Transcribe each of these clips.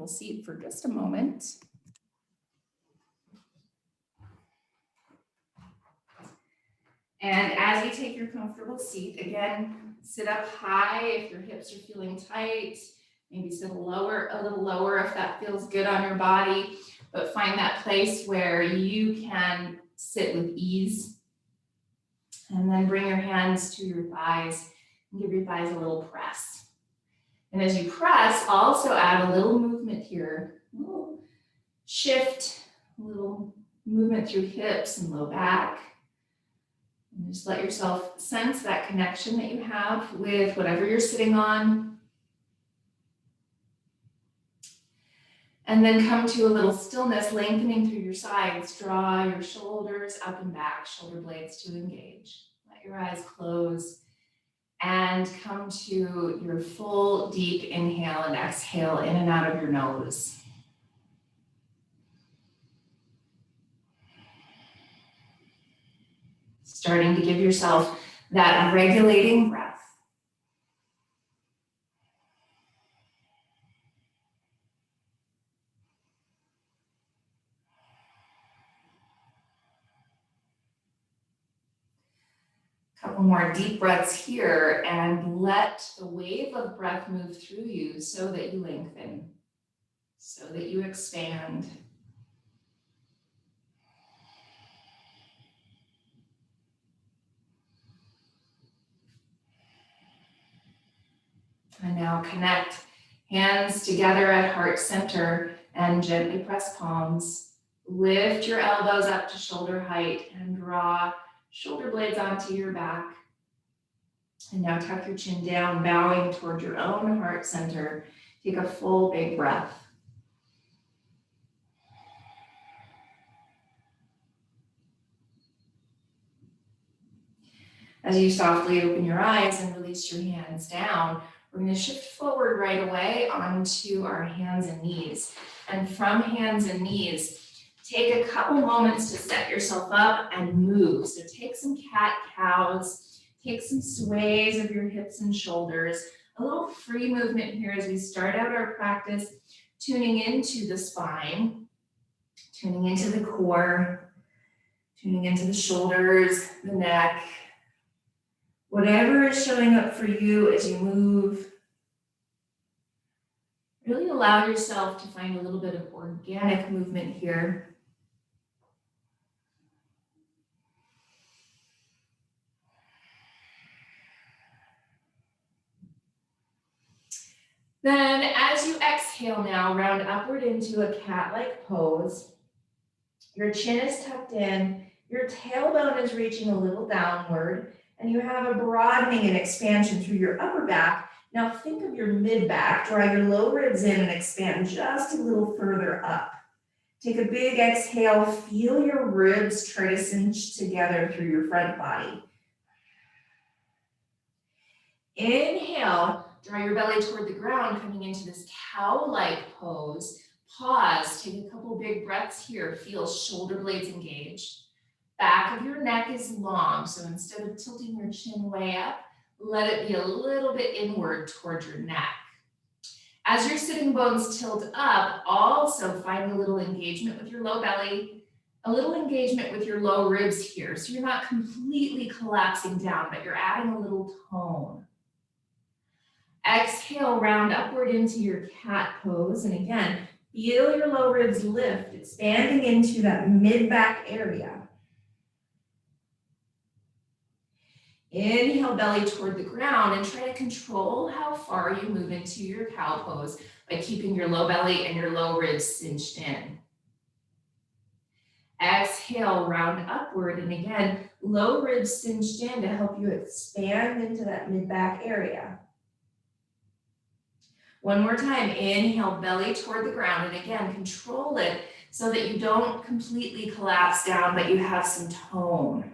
comfortable seat for just a moment. And as you take your comfortable seat, again, sit up high if your hips are feeling tight. Maybe sit a little lower if that feels good on your body. But find that place where you can sit with ease. And then bring your hands to your thighs and give your thighs a little press. And as you press, also add a little movement here. A little shift, a little movement through hips and low back. And just let yourself sense that connection that you have with whatever you're sitting on. And then come to a little stillness, lengthening through your sides. Draw your shoulders up and back, shoulder blades to engage. Let your eyes close and come to your full deep inhale and exhale in and out of your nose. Starting to give yourself that regulating breath. Couple more deep breaths here and let the wave of breath move through you so that you lengthen, so that you expand. And now connect hands together at heart center and gently press palms. Lift your elbows up to shoulder height and draw shoulder blades onto your back. And now tuck your chin down, bowing toward your own heart center. Take a full big breath. As you softly open your eyes and release your hands down, we're going to shift forward right away onto our hands and knees. And from hands and knees, take a couple moments to set yourself up and move. So take some cat-cows, take some sways of your hips and shoulders, a little free movement here as we start out our practice, tuning into the spine, tuning into the core, tuning into the shoulders, the neck, whatever is showing up for you as you move. Really allow yourself to find a little bit of organic movement here. Then as you exhale now, round upward into a cat-like pose. Your chin is tucked in, your tailbone is reaching a little downward, and you have a broadening and expansion through your upper back. Now think of your mid-back, draw your low ribs in and expand just a little further up. Take a big exhale, feel your ribs try to cinch together through your front body. Inhale, draw your belly toward the ground, coming into this cow-like pose. Pause, take a couple big breaths here. Feel shoulder blades engaged. Back of your neck is long, so instead of tilting your chin way up, let it be a little bit inward towards your neck. As your sitting bones tilt up, also find a little engagement with your low belly, a little engagement with your low ribs here. So you're not completely collapsing down, but you're adding a little tone. Exhale, round upward into your cat pose. And again, feel your low ribs lift, expanding into that mid-back area. Inhale, belly toward the ground, and try to control how far you move into your cow pose by keeping your low belly and your low ribs cinched in. Exhale, round upward, and again, low ribs cinched in to help you expand into that mid-back area. One more time, inhale, belly toward the ground, and again, control it so that you don't completely collapse down, but you have some tone.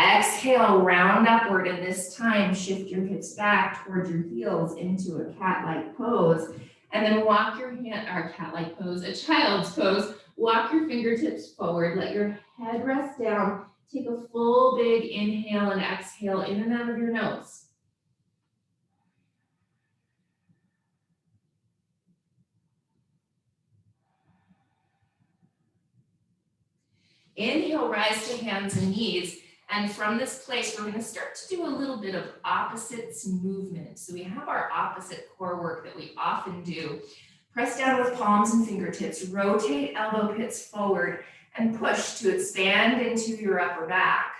Exhale, round upward, and this time shift your hips back towards your heels into a cat-like pose. And then walk your hand, or cat-like pose, a child's pose. Walk your fingertips forward, let your head rest down. Take a full big inhale and exhale in and out of your nose. Inhale, rise to hands and knees. And from this place, we're going to start to do a little bit of opposites movement. So we have our opposite core work that we often do. Press down with palms and fingertips, rotate elbow pits forward, and push to expand into your upper back.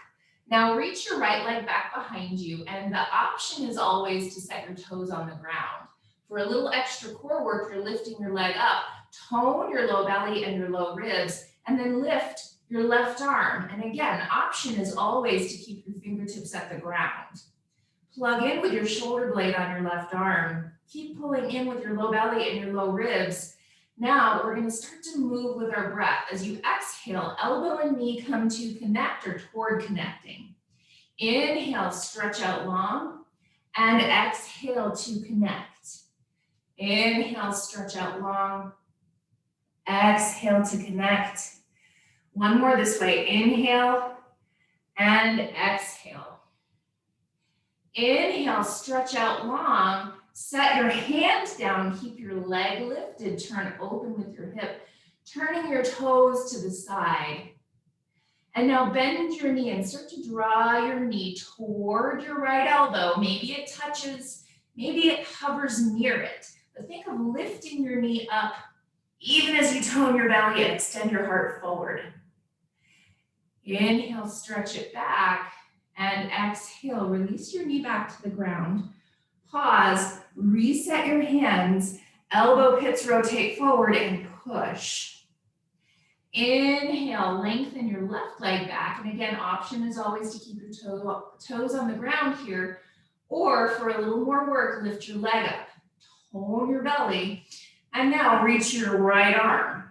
Now reach your right leg back behind you, and the option is always to set your toes on the ground. For a little extra core work, you're lifting your leg up, tone your low belly and your low ribs, and then lift your left arm. And again, option is always to keep your fingertips at the ground. Plug in with your shoulder blade on your left arm. Keep pulling in with your low belly and your low ribs. Now we're going to start to move with our breath. As you exhale, elbow and knee come to connect or toward connecting. Inhale, stretch out long, and exhale to connect. Inhale, stretch out long. Exhale to connect. One more this way. Inhale and exhale. Inhale, stretch out long. Set your hands down. Keep your leg lifted. Turn open with your hip. Turning your toes to the side. And now bend your knee and start to draw your knee toward your right elbow. Maybe it touches, maybe it hovers near it. But think of lifting your knee up even as you tone your belly and extend your heart forward. Inhale, stretch it back, and exhale, release your knee back to the ground. Pause, reset your hands, elbow pits rotate forward and push. Inhale, lengthen your left leg back. And again, option is always to keep your toes on the ground here, or for a little more work, lift your leg up, tone your belly, and now reach your right arm.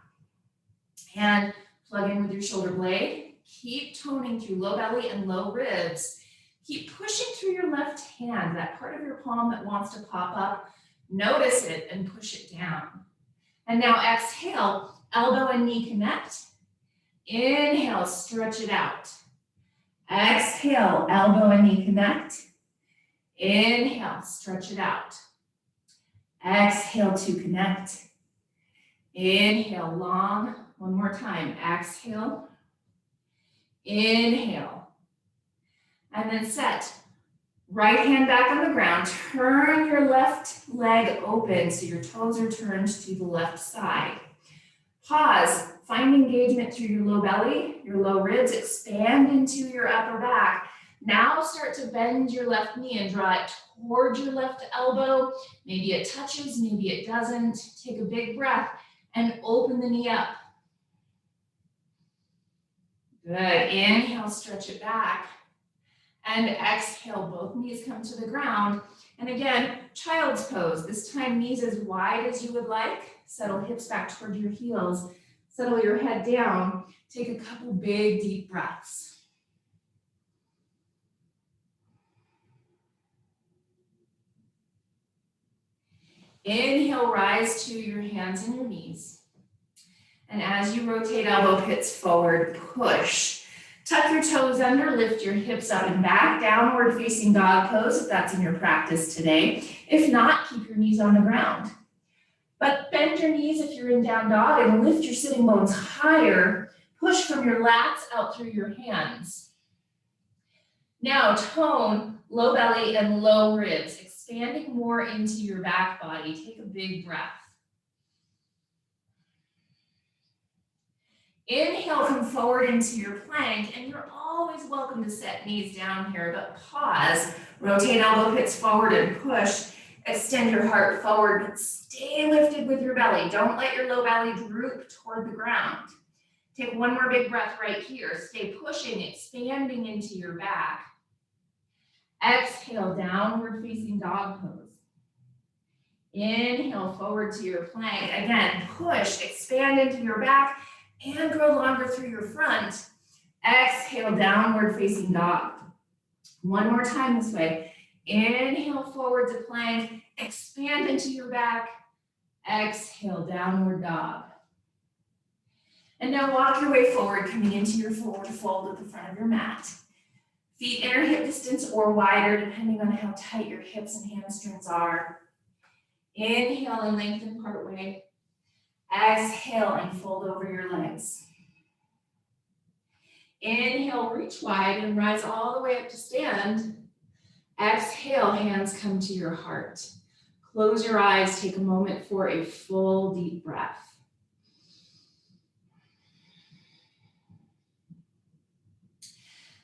And plug in with your shoulder blade. Keep toning through low belly and low ribs. Keep pushing through your left hand, that part of your palm that wants to pop up. Notice it and push it down. And now exhale, elbow and knee connect. Inhale, stretch it out. Exhale, elbow and knee connect. Inhale, stretch it out. Exhale to connect. Inhale, long. One more time. Exhale. Inhale. And then set. Right hand back on the ground. Turn your left leg open so your toes are turned to the left side. Pause. Find engagement through your low belly, your low ribs. Expand into your upper back. Now start to bend your left knee and draw it towards your left elbow. Maybe it touches, maybe it doesn't. Take a big breath and open the knee up. Good. Inhale, stretch it back. And exhale, both knees come to the ground. And again, child's pose. This time, knees as wide as you would like. Settle hips back toward your heels. Settle your head down. Take a couple big, deep breaths. Inhale, rise to your hands and your knees. And as you rotate elbow pits forward, push. Tuck your toes under, lift your hips up and back, downward facing dog pose if that's in your practice today. If not, keep your knees on the ground. But bend your knees if you're in down dog and lift your sitting bones higher. Push from your lats out through your hands. Now tone low belly and low ribs, expanding more into your back body. Take a big breath. Inhale, come forward into your plank, and you're always welcome to set knees down here, but pause. Rotate elbow pits forward and push. Extend your heart forward, but stay lifted with your belly. Don't let your low belly droop toward the ground. Take one more big breath right here. Stay pushing, expanding into your back. Exhale, downward facing dog pose. Inhale, forward to your plank. Again, push, expand into your back, and grow longer through your front. Exhale, downward facing dog. One more time this way. Inhale, forward to plank. Expand into your back. Exhale, downward dog. And now walk your way forward, coming into your forward fold at the front of your mat. Feet inner hip distance or wider, depending on how tight your hips and hamstrings are. Inhale and lengthen part way. Exhale and fold over your legs. Inhale, reach wide and rise all the way up to stand. Exhale, hands come to your heart. Close your eyes, take a moment for a full deep breath.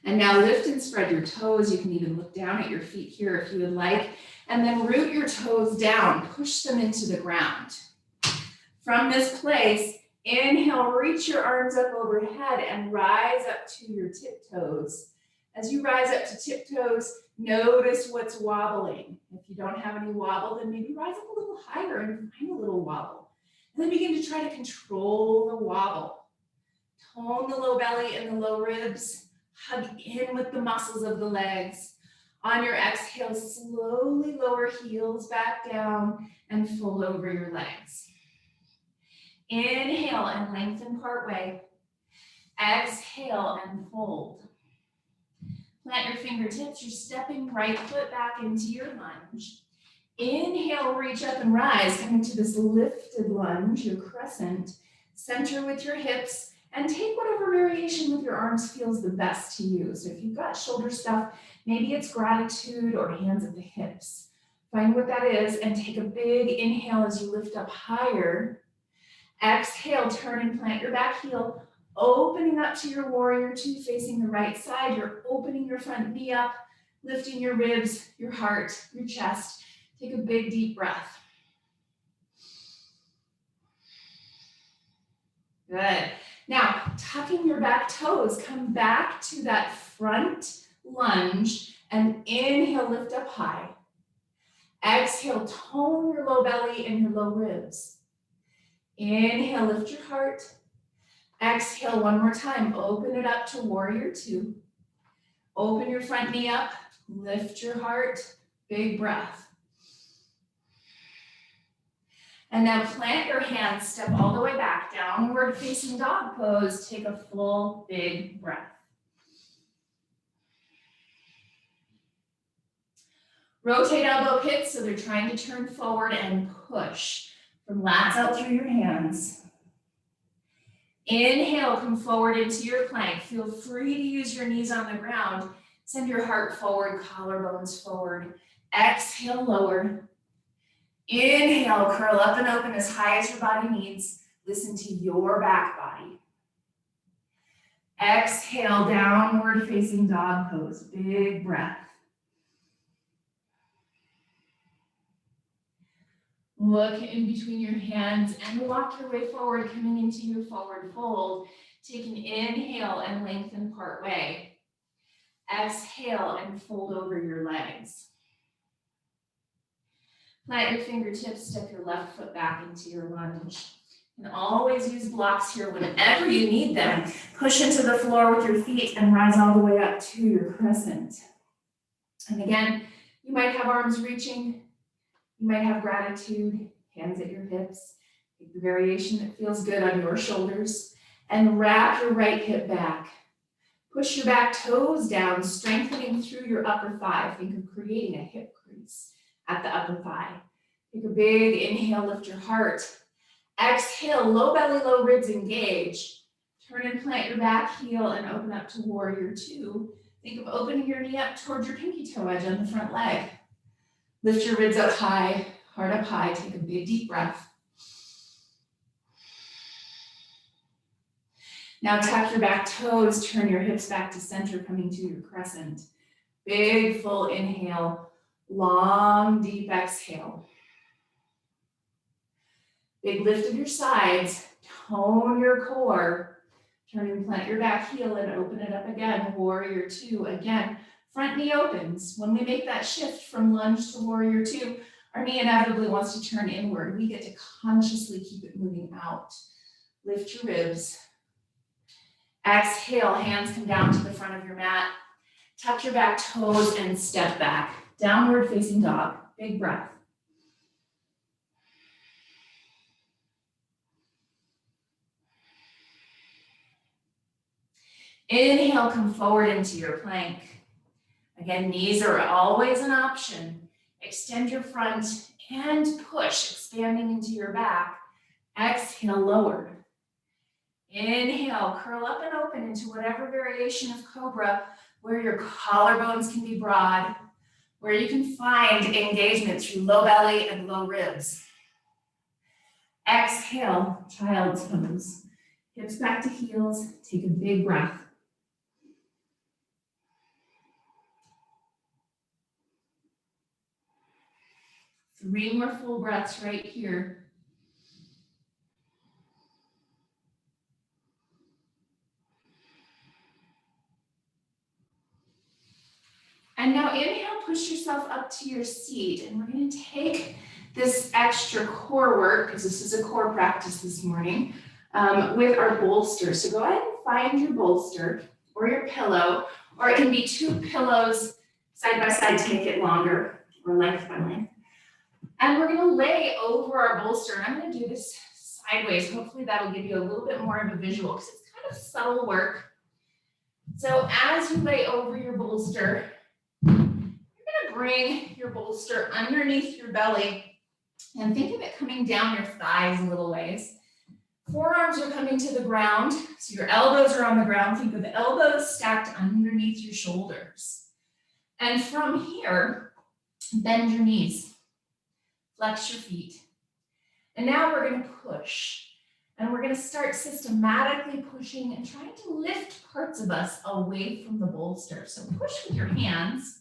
And now lift and spread your toes. You can even look down at your feet here if you would like. And then root your toes down, push them into the ground. From this place, inhale, reach your arms up overhead and rise up to your tiptoes. As you rise up to tiptoes, notice what's wobbling. If you don't have any wobble, then maybe rise up a little higher and find a little wobble. And then begin to try to control the wobble. Tone the low belly and the low ribs. Hug in with the muscles of the legs. On your exhale, slowly lower heels back down and fold over your legs. Inhale and lengthen part way. Exhale and fold. Plant your fingertips. You're stepping right foot back into your lunge. Inhale, reach up and rise. Come into this lifted lunge, your crescent. Center with your hips. And take whatever variation with your arms feels the best to you. So if you've got shoulder stuff, maybe it's gratitude or hands at the hips. Find what that is and take a big inhale as you lift up higher. Exhale, turn and plant your back heel, opening up to your warrior two facing the right side. You're opening your front knee up, lifting your ribs, your heart, your chest. Take a big deep breath. Good. Now, tucking your back toes, come back to that front lunge and inhale, lift up high. Exhale, tone your low belly and your low ribs. Inhale, lift your heart. Exhale, one more time. Open it up to warrior two. Open your front knee up, lift your heart, big breath. And now plant your hands, step all the way back, downward facing dog pose. Take a full big breath. Rotate elbow pits so they're trying to turn forward and push from lats out through your hands. Inhale, come forward into your plank. Feel free to use your knees on the ground. Send your heart forward, collarbones forward. Exhale, lower. Inhale, curl up and open as high as your body needs. Listen to your back body. Exhale, downward facing dog pose. Big breath. Look in between your hands and walk your way forward, coming into your forward fold. Take an inhale and lengthen part way. Exhale and fold over your legs. Plant your fingertips, step your left foot back into your lunge. And always use blocks here whenever you need them. Push into the floor with your feet and rise all the way up to your crescent. And again, you might have arms reaching. You might have gratitude, hands at your hips. Take the variation that feels good on your shoulders. And wrap your right hip back. Push your back toes down, strengthening through your upper thigh. Think of creating a hip crease at the upper thigh. Take a big inhale, lift your heart. Exhale, low belly, low ribs engage. Turn and plant your back heel and open up to warrior two. Think of opening your knee up towards your pinky toe edge on the front leg. Lift your ribs up high, heart up high. Take a big deep breath. Now tuck your back toes, turn your hips back to center, coming to your crescent. Big full inhale, long deep exhale. Big lift of your sides, tone your core. Turn and plant your back heel and open it up again. Warrior two, again, front knee opens. When we make that shift from lunge to warrior two, our knee inevitably wants to turn inward. We get to consciously keep it moving out. Lift your ribs. Exhale, hands come down to the front of your mat. Tuck your back toes and step back. Downward facing dog, big breath. Inhale, come forward into your plank. Again, knees are always an option. Extend your front and push, expanding into your back. Exhale, lower. Inhale, curl up and open into whatever variation of cobra where your collarbones can be broad, where you can find engagement through low belly and low ribs. Exhale, child's pose. Hips back to heels, take a big breath. Three more full breaths right here. And now inhale, push yourself up to your seat. And we're going to take this extra core work, because this is a core practice this morning, with our bolster. So go ahead and find your bolster or your pillow, or it can be two pillows side by side to make it longer, or length by length. And we're going to lay over our bolster. And I'm going to do this sideways. Hopefully that'll give you a little bit more of a visual, because it's kind of subtle work. So as you lay over your bolster, bring your bolster underneath your belly and think of it coming down your thighs a little ways. Forearms are coming to the ground, so your elbows are on the ground. Think of the elbows stacked underneath your shoulders. And from here, bend your knees, flex your feet. And now we're going to push. And we're going to start systematically pushing and trying to lift parts of us away from the bolster. So push with your hands.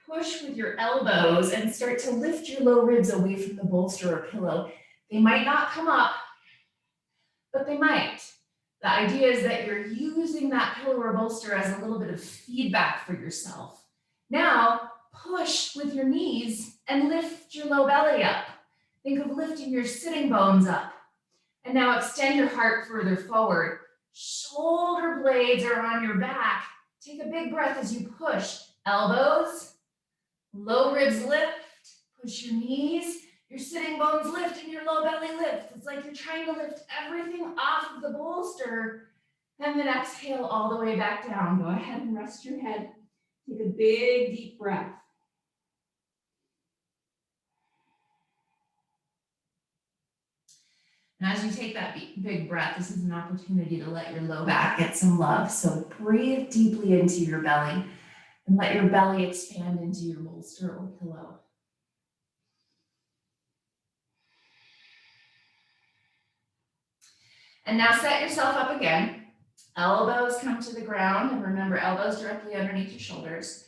Push with your elbows and start to lift your low ribs away from the bolster or pillow. They might not come up, but they might. The idea is that you're using that pillow or bolster as a little bit of feedback for yourself. Now, push with your knees and lift your low belly up. Think of lifting your sitting bones up. And now extend your heart further forward. Shoulder blades are on your back. Take a big breath as you push. Elbows, low ribs lift, push your knees, your sitting bones lift, and your low belly lift. It's like you're trying to lift everything off of the bolster, and then exhale all the way back down. Go ahead and rest your head. Take a big, deep breath. And as you take that big breath, this is an opportunity to let your low back get some love. So breathe deeply into your belly. And let your belly expand into your bolster or pillow. And now set yourself up again. Elbows come to the ground. And remember, elbows directly underneath your shoulders.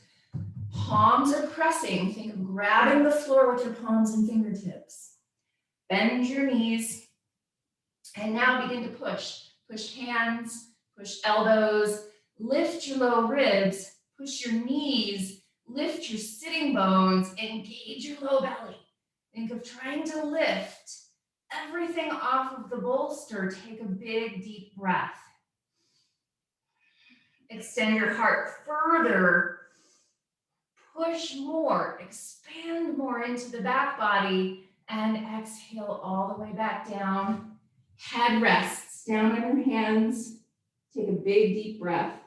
Palms are pressing. Think of grabbing the floor with your palms and fingertips. Bend your knees. And now begin to push. Push hands, push elbows, lift your low ribs. Push your knees, lift your sitting bones, engage your low belly. Think of trying to lift everything off of the bolster. Take a big, deep breath. Extend your heart further. Push more, expand more into the back body, and exhale all the way back down. Head rests down on your hands. Take a big, deep breath.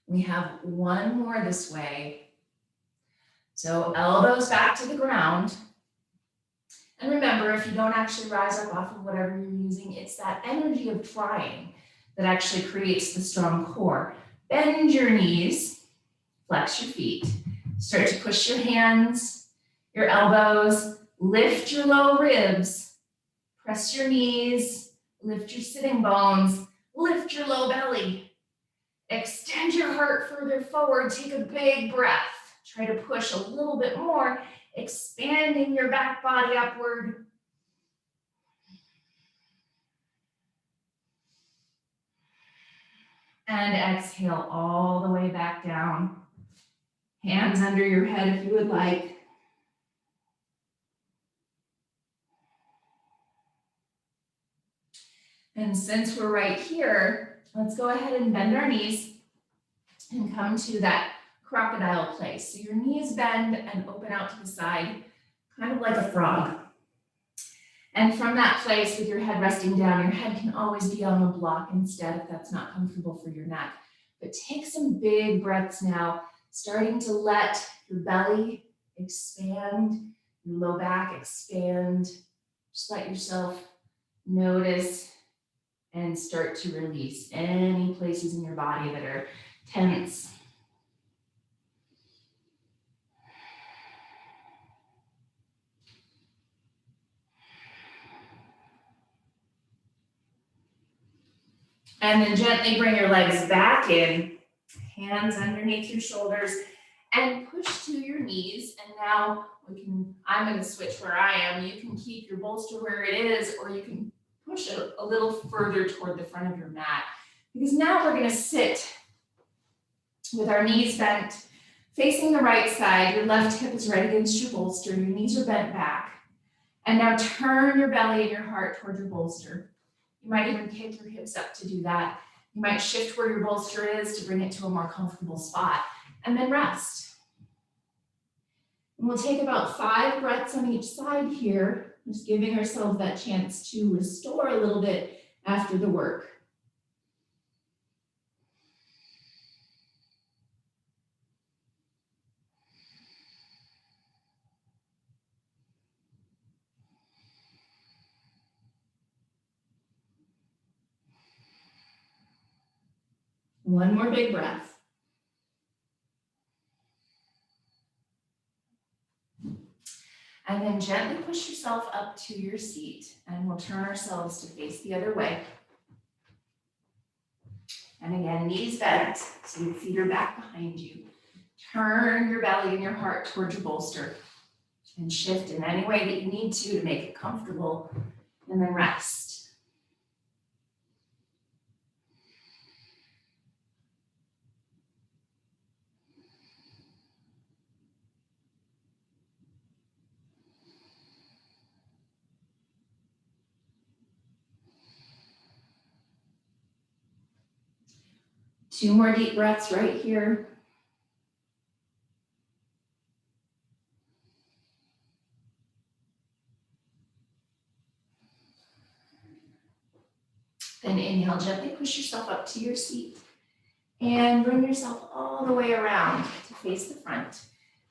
We have one more this way. So elbows back to the ground. And remember, if you don't actually rise up off of whatever you're using, it's that energy of trying that actually creates the strong core. Bend your knees, flex your feet. Start to push your hands, your elbows, lift your low ribs, press your knees, lift your sitting bones, lift your low belly. Extend your heart further forward. Take a big breath. Try to push a little bit more, expanding your back body upward. And exhale all the way back down. Hands under your head if you would like. And since we're right here, let's go ahead and bend our knees and come to that crocodile place. So your knees bend and open out to the side, kind of like a frog. And from that place with your head resting down, your head can always be on the block instead if that's not comfortable for your neck. But take some big breaths now, starting to let your belly expand, your low back expand. Just let yourself notice and start to release any places in your body that are tense. And then gently bring your legs back in, hands underneath your shoulders, and push to your knees. And now I'm going to switch where I am. You can keep your bolster where it is, or you can push it a little further toward the front of your mat. Because now we're going to sit with our knees bent, facing the right side. Your left hip is right against your bolster. Your knees are bent back. And now turn your belly and your heart toward your bolster. You might even kick your hips up to do that. You might shift where your bolster is to bring it to a more comfortable spot, and then rest. And we'll take about 5 breaths on each side here, just giving ourselves that chance to restore a little bit after the work. One more big breath. And then gently push yourself up to your seat, and we'll turn ourselves to face the other way. And again, knees bent, so your feet are back behind you. Turn your belly and your heart towards your bolster, and shift in any way that you need to make it comfortable, and then rest. Two more deep breaths right here. Then inhale, gently push yourself up to your seat and bring yourself all the way around to face the front.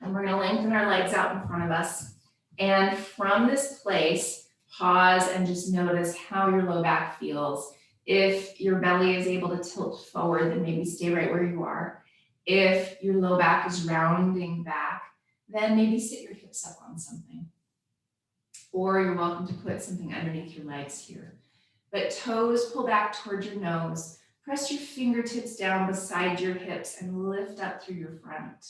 And we're going to lengthen our legs out in front of us. And from this place, pause and just notice how your low back feels. If your belly is able to tilt forward, then maybe stay right where you are. If your low back is rounding back, then maybe sit your hips up on something. Or you're welcome to put something underneath your legs here. But toes pull back towards your nose. Press your fingertips down beside your hips and lift up through your front.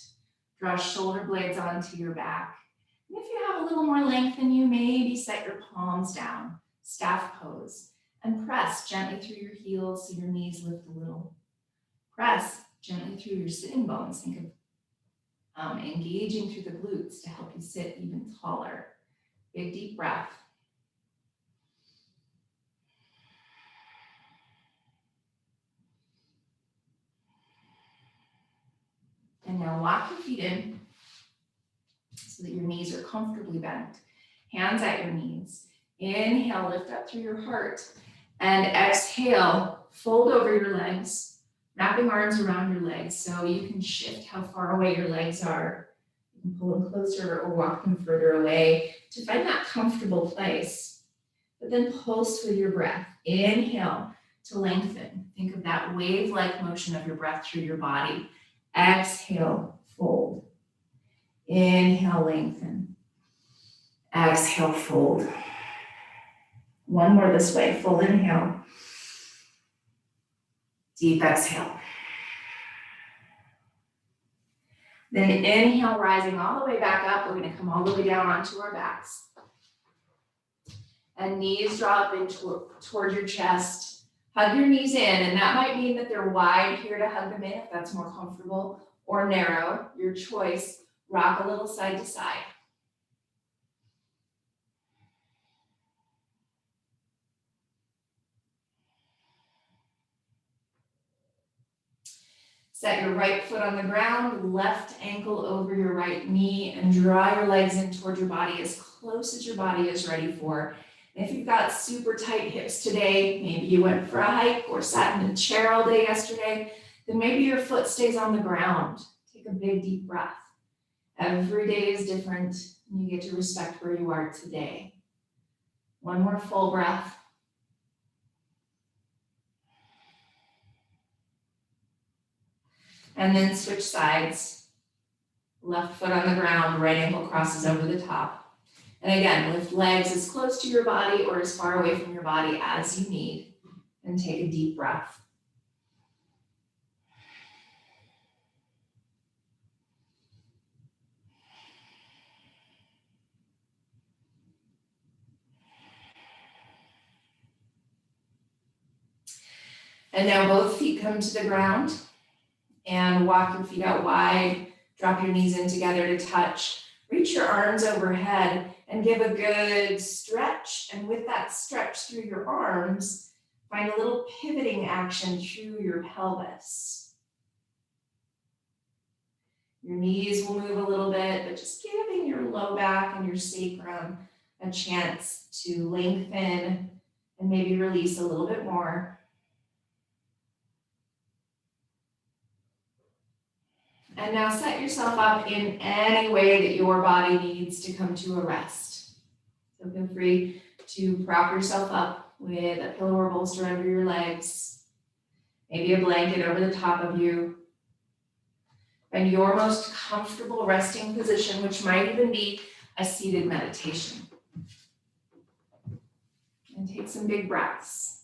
Draw shoulder blades onto your back. And if you have a little more length in you, maybe set your palms down, staff pose, and press gently through your heels so your knees lift a little. Press gently through your sitting bones. Think of engaging through the glutes to help you sit even taller. Big deep breath. And now walk your feet in so that your knees are comfortably bent. Hands at your knees. Inhale, lift up through your heart. And exhale, fold over your legs, wrapping arms around your legs so you can shift how far away your legs are. You can pull them closer or walk them further away to find that comfortable place. But then pulse with your breath. Inhale to lengthen. Think of that wave-like motion of your breath through your body. Exhale, fold. Inhale, lengthen. Exhale, fold. One more this way, full inhale. Deep exhale. Then inhale, rising all the way back up. We're going to come all the way down onto our backs. And knees draw up in toward your chest. Hug your knees in, and that might mean that they're wide here to hug them in if that's more comfortable, or narrow, your choice. Rock a little side to side. Set your right foot on the ground, left ankle over your right knee, and draw your legs in toward your body as close as your body is ready for. And if you've got super tight hips today, maybe you went for a hike or sat in a chair all day yesterday, then maybe your foot stays on the ground. Take a big deep breath. Every day is different, and you get to respect where you are today. One more full breath. And then switch sides. Left foot on the ground, right ankle crosses over the top. And again, lift legs as close to your body or as far away from your body as you need. And take a deep breath. And now both feet come to the ground and walk your feet out wide. Drop your knees in together to touch. Reach your arms overhead and give a good stretch. And with that stretch through your arms, find a little pivoting action through your pelvis. Your knees will move a little bit, but just giving your low back and your sacrum a chance to lengthen and maybe release a little bit more. And now set yourself up in any way that your body needs to come to a rest. So feel free to prop yourself up with a pillow or bolster under your legs, maybe a blanket over the top of you. Find your most comfortable resting position, which might even be a seated meditation. And take some big breaths.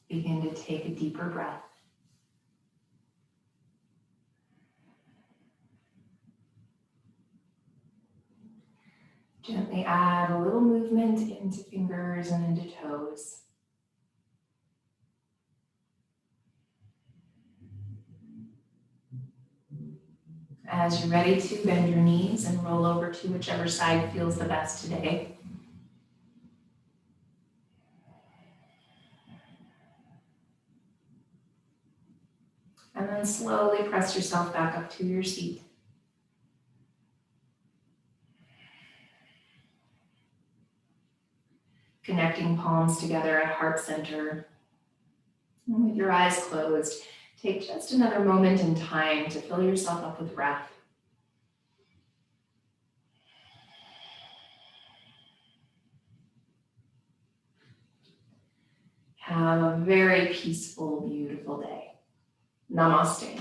Begin to take a deeper breath. Gently add a little movement into fingers and into toes. As you're ready to, bend your knees and roll over to whichever side feels the best today. And then slowly press yourself back up to your seat. Connecting palms together at heart center. And with your eyes closed, take just another moment in time to fill yourself up with breath. Have a very peaceful, beautiful day. Namaste.